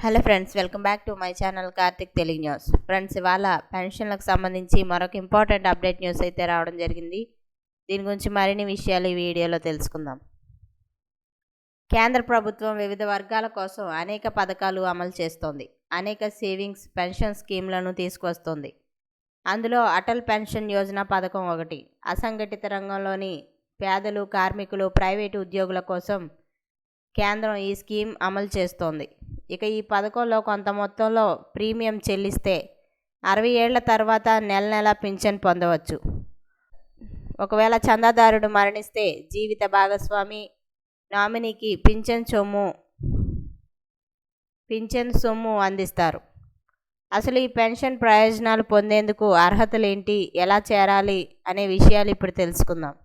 Hello friends, welcome back to my channel Karthik Telugu news. Friends, ఇవాళ పెన్షన్లకు సంబంధించి మరొక ఇంపార్టెంట్ అప్డేట్ న్యూస్ అయితే రావడం జరిగింది. దీని గురించి మరిన్ని విషయాలు ఈ వీడియోలో తెలుసుకుందాం. కేంద్ర ప్రభుత్వం వివిధ వర్గాల కోసం అనేక పథకాలు అమలు చేస్తోంది. అనేక సేవింగ్స్, పెన్షన్ స్కీమ్లను తీసుకువస్తోంది. అందులో అటల్ పెన్షన్ యోజన పథకం ఒకటి. అసంఘటిత రంగంలోని పేదలు, కార్మికులు, ప్రైవేటు ఉద్యోగుల కోసం కేంద్రం ఈ స్కీమ్ అమలు చేస్తోంది. ఇక ఈ పథకంలో కొంత మొత్తంలో ప్రీమియం చెల్లిస్తే 60 ఏళ్ల తర్వాత నెల నెల పింఛన్ పొందవచ్చు. ఒకవేళ చందాదారుడు మరణిస్తే జీవిత భాగస్వామి నామినీకి పింఛన్ సొమ్ము అందిస్తారు. అసలు ఈ పెన్షన్ ప్రయోజనాలు పొందేందుకు అర్హతలేంటి, ఎలా చేరాలి అనే విషయాలు ఇప్పుడు తెలుసుకుందాం.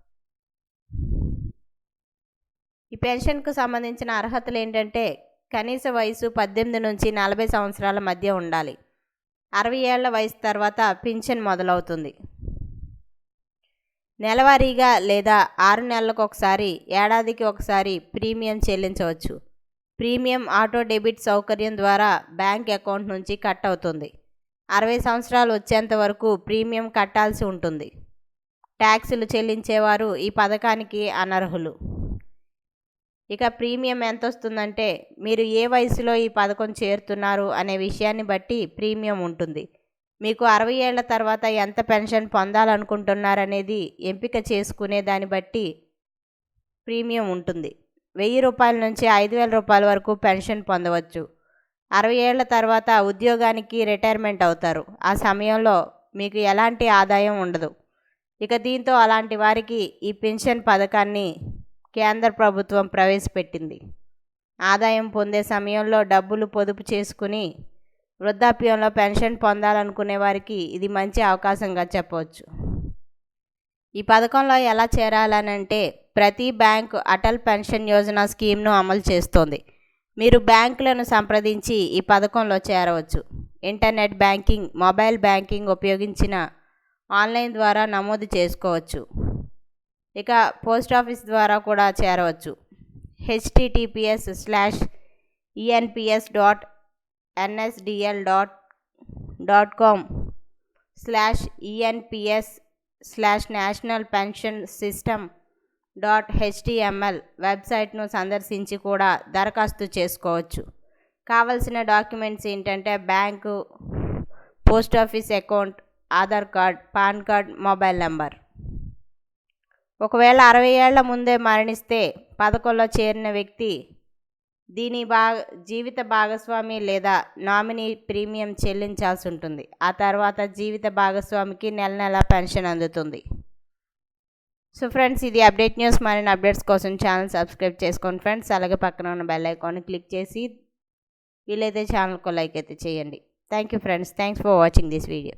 ఈ పెన్షన్కు సంబంధించిన అర్హతలు ఏంటంటే, కనీస వయసు 18 నుంచి 40 సంవత్సరాల మధ్య ఉండాలి. 60 ఏళ్ల వయసు తర్వాత పింఛన్ మొదలవుతుంది. నెలవారీగా లేదా 6 నెలలకు ఒకసారి, ఏడాదికి ఒకసారి ప్రీమియం చెల్లించవచ్చు. ప్రీమియం ఆటో డెబిట్ సౌకర్యం ద్వారా బ్యాంక్ అకౌంట్ నుంచి కట్ అవుతుంది. 60 సంవత్సరాలు వచ్చేంత వరకు ప్రీమియం కట్టాల్సి ఉంటుంది. ట్యాక్సులు చెల్లించేవారు ఈ పథకానికి అనర్హులు. ఇక ప్రీమియం ఎంత వస్తుందంటే, మీరు ఏ వయసులో ఈ పథకం చేరుతున్నారు అనే విషయాన్ని బట్టి ప్రీమియం ఉంటుంది. మీకు 60 ఏళ్ల తర్వాత ఎంత పెన్షన్ పొందాలనుకుంటున్నారనేది ఎంపిక చేసుకునే దాన్ని బట్టి ప్రీమియం ఉంటుంది. 1000 రూపాయల నుంచి 5000 రూపాయల వరకు పెన్షన్ పొందవచ్చు. 60 ఏళ్ల తర్వాత ఉద్యోగానికి రిటైర్మెంట్ అవుతారు. ఆ సమయంలో మీకు ఎలాంటి ఆదాయం ఉండదు. ఇక దీంతో అలాంటి వారికి ఈ పెన్షన్ పథకాన్ని కేంద్ర ప్రభుత్వం ప్రవేశపెట్టింది. ఆదాయం పొందే సమయంలో డబ్బులు పొదుపు చేసుకుని వృద్ధాప్యంలో పెన్షన్ పొందాలనుకునే వారికి ఇది మంచి అవకాశంగా చెప్పవచ్చు. ఈ పథకంలో ఎలా చేరాలనంటే, ప్రతి బ్యాంకు అటల్ పెన్షన్ యోజన స్కీమ్ను అమలు చేస్తోంది. మీరు బ్యాంకులను సంప్రదించి ఈ పథకంలో చేరవచ్చు. ఇంటర్నెట్ బ్యాంకింగ్, మొబైల్ బ్యాంకింగ్ ఉపయోగించిన ఆన్లైన్ ద్వారా నమోదు చేసుకోవచ్చు. ఇక పోస్ట్ ఆఫీస్ ద్వారా కూడా చేరవచ్చు. https://enps.nsdl.gov/nationalpensionsystem.html వెబ్సైట్ను సందర్శించి కూడా దరఖాస్తు చేసుకోవచ్చు. కావలసిన డాక్యుమెంట్స్ ఏంటంటే, bank, post office account, Aadhaar card, pan card, mobile number. ఒకవేళ 60 ఏళ్ల ముందే మరణిస్తే పథకంలో చేరిన వ్యక్తి దీని జీవిత భాగస్వామి లేదా నామినీ ప్రీమియం చెల్లించాల్సి ఉంటుంది. ఆ తర్వాత జీవిత భాగస్వామికి నెల నెల పెన్షన్ అందుతుంది. సో ఫ్రెండ్స్, ఇది అప్డేట్ న్యూస్. మరిన్ని అప్డేట్స్ కోసం ఛానల్ సబ్స్క్రైబ్ చేసుకోండి ఫ్రెండ్స్. అలాగే పక్కన ఉన్న బెల్ ఐకాన్ని క్లిక్ చేసి వీలైతే ఛానల్కు లైక్ అయితే చేయండి. Thank you friends. Thanks for watching this video.